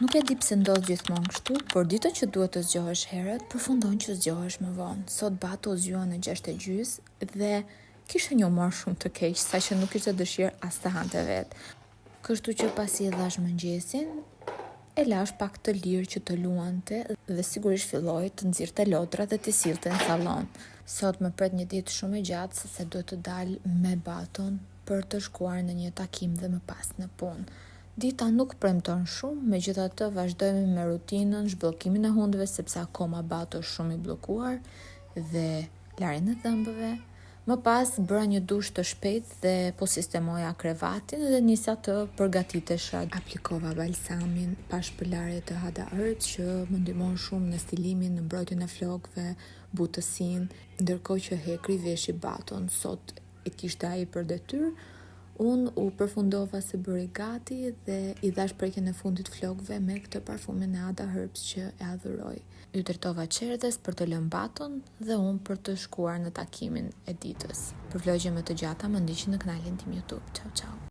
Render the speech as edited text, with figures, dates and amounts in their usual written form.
Nuk e di pse ndodh gjithmonë kështu, por ditët që duhet të zgjohesh herët, përfundon që zgjohesh më vonë. Sot Batu zgjua në 6:30 dhe kishte një humor shumë të keq, saqë nuk kishte dëshirë as të hante vetë. Kështu që pasi e dhash mëngjesin, e lash pak të lirë që të luante dhe sigurisht filloi të nxirrte lotrat dhe të sillte në sallon. Sot më pret një ditë shumë e gjatë se duhet të dal me Batun për të shkuar në një takim dhe më pas në punë. Dita nuk premton shumë, megjithatë vazhdojmë me rutinën, zhbllokimin e hundëve sepse akoma Batu është shumë i bllokuar dhe larjen e dhëmbëve. Më pas bëra një dush të shpejtë dhe po sistemoja krevatin dhe nisa të përgatitesha. Aplikova balsamin pa shpërlarje të Hada Earth që më ndihmon shumë në stilimin, në mbrojtjen e flokëve, butësinë, ndërkohë që hekri veshi Batun. Sot e kishte ai për detyrë. Unë u përfundova se bëri gati dhe i dhash prekjen e fundit flokëve me këtë parfumin e Hada Herbs që e adhuroj. Ju dërtova çerdhes për të lënë Batun dhe unë për të shkuar në takimin e ditës. Për vlogje më të gjata më ndiqni në kanalin tim YouTube. Ciao ciao.